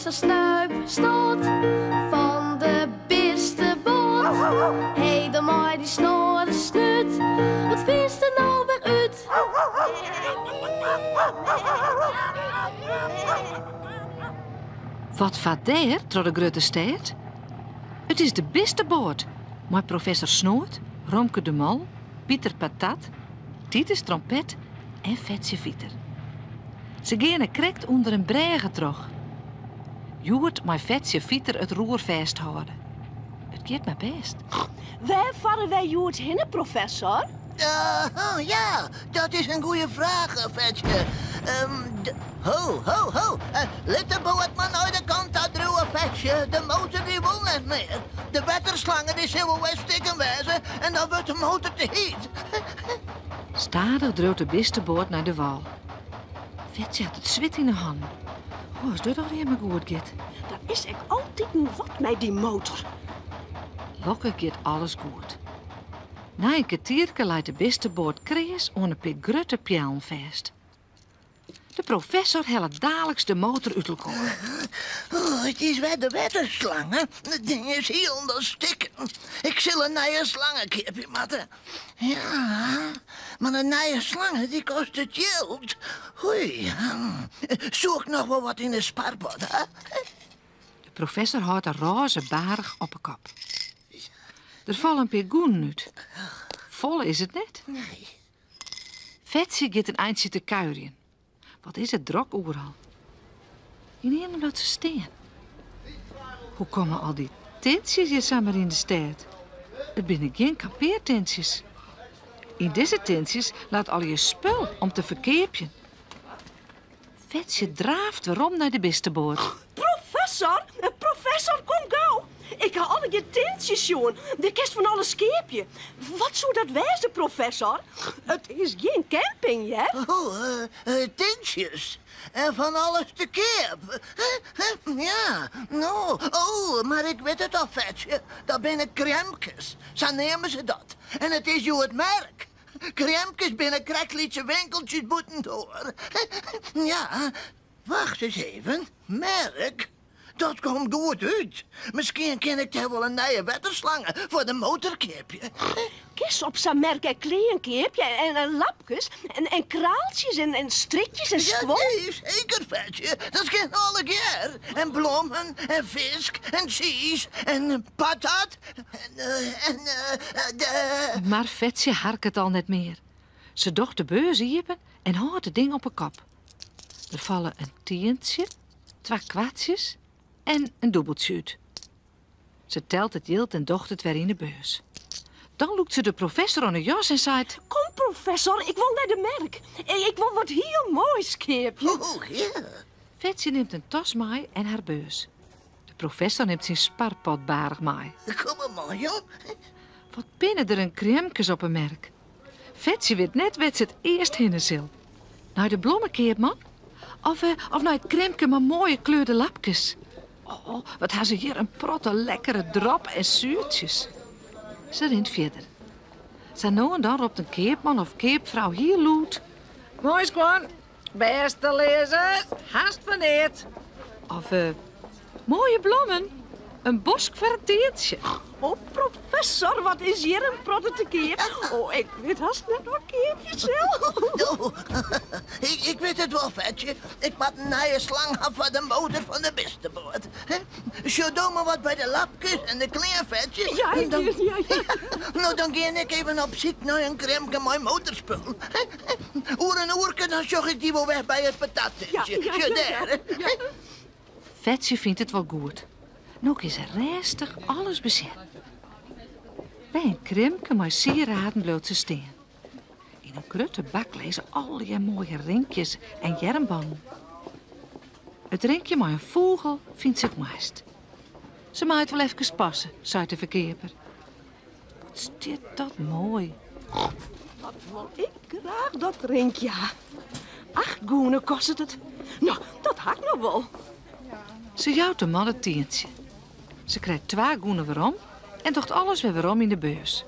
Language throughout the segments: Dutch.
professor Snuip stoot van de beste boot. Hey, de maai die snor snut, wat vindt er nou weer uit? Wat vaat daar, door de grote stad? Het is de beste boot. Maar professor Snoert, Romke de Mal, Pieter Patat, Titus Trompet en Vetje Vieter. Ze gaan krekt onder een brege trog. Joert maar Vetje Vieter het roer vasthouden. Het gaat maar best. Waar vallen wij Joert heen, professor? Ja, dat is een goede vraag, Vetje. Ho. Let de boot maar naar de kant uitruwen, Vetje. De motor die wil niet meer. De waterslangen die zullen wel stikken wezen en dan wordt de motor te heet. Stadig droot de beste boot naar de wal. Vetje had het zwit in de hand. Oh, is dat toch niet helemaal goed gaat? Dat is echt altijd een wat met die motor. Lokke gaat alles goed. Na een kwartierke leidt de beste boot krees onder een paar grote pjalen vast. De professor helpt dadelijk de motor uit elkaar. Oh, het is weer de waterslangen. Het ding is heel onder stikken. Ik zal een nieuwe slangenkeepje maken. Ja, maar een nieuwe slangen die kost het geld. Oei. Zoek nog wel wat in de spaarpot, hè? De professor houdt een roze barg op een kop. Er vallen een paar goenen uit. Vol is het net. Nee. Vetje gaat een eindje te kuieren. Wat is het drok overal? In een dat ze staan. Hoe komen al die tentjes hier samen in de stad? Het binnen geen kampeertentjes. In deze tentjes laat al je spul om te verkeerpjen. Vetje draaft waarom naar de beste boot. Professor, kom gauw. Ik ga alle je tintjes zien. De kist van alles keepje. Wat zou dat wezen, professor? Het is geen camping, hè? Tintjes. En van alles te keep. Ja, nou. Oh, maar ik weet het al, Vetje. Dat binnen kremkes. Zo nemen ze dat. En het is jou het merk. Kremkes binnen kreklietse winkeltjes boeten door. Ja, wacht eens even. Merk? Dat komt goed uit. Misschien kan ik daar wel een nieuwe waterslangen voor de motorkeepje. Kist op zijn merk en kleenkeepje en lapjes en kraaltjes en strikjes en Ja, squat. nee, zeker, Vetje. Dat kan alle keer. En bloemen, en vis, en cheese, en patat, Maar Vetje harkt het al net meer. Ze docht de beurs hiepen en houdt het ding op een kop. Er vallen een tientje, 2 kwartjes en een dubbeltje uit. Ze telt het geld en docht het weer in de beurs. Dan loekt ze de professor aan de jas en zei: Kom, professor, ik wil naar de merk. Ik wil wat heel moois keepje. Oh, ja. Vetje neemt een tas mee en haar beurs. De professor neemt zijn sparpotbarig mee. Kom maar, jong. Wat binnen er een kremkes op een merk. Vetje weet net wat ze het eerst hinnen zal. Naar de blommenkeerman? Of naar het kremke met mooie kleurde lapjes? Oh, wat hebben ze hier een protte lekkere drop en zuurtjes. Ze rent verder. Zo nou en dan roept een keepman of keepvrouw hier loet. Mooi gewoon, beste lezers, haast van dit. Of mooie bloemen, een bosk voor een teertje. Oh, professor, wat is hier een protte keer? Oh, ik weet haast net wat keertje zelf. Nou, ik weet het wel, Vetje. Ik moet een nieuwe slang hebben voor de motor van de beste boot. Zo doe maar wat bij de lapjes en de kleervetjes. Ja, En dan... ja. Nou, dan ga ik even op zoek naar een kremke mijn motorspul. Oer en oerke, dan zorg ik die wel weg bij het patattentje. Ja. Zo daar. Vetje vindt het wel goed. Nog is er restig alles bezet. Bij een kremke met sieraden bloot ze steen. In een grote bak lezen al die mooie rinkjes en jermbanden. Het rinkje met een vogel vindt ze het meest. Ze maakt wel even passen, zei de verkeerper. Wat is dat mooi. Wat wil ik graag dat rinkje. 8 goenen kost het. Nou, dat had ik nog wel. Ze jouwt de man het tientje. Ze krijgt 2 goenen weerom en docht alles weer weerom in de beurs.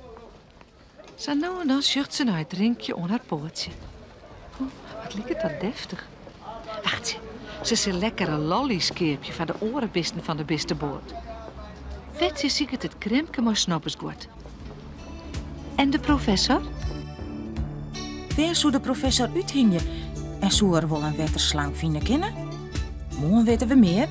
Zo nou en dan schucht ze naar het rinkje onder haar pootje. Oh, wat lijkt dat deftig. Wacht, Ze zijn lekkere lollieskeepje van de orenbisten van de beste boord. Vetje ziet het kremke maar snoppersgoed. En de professor? Waar zou de professor uithingen? En zou er wel een wetterslang vinden kennen? Morgen weten we meer.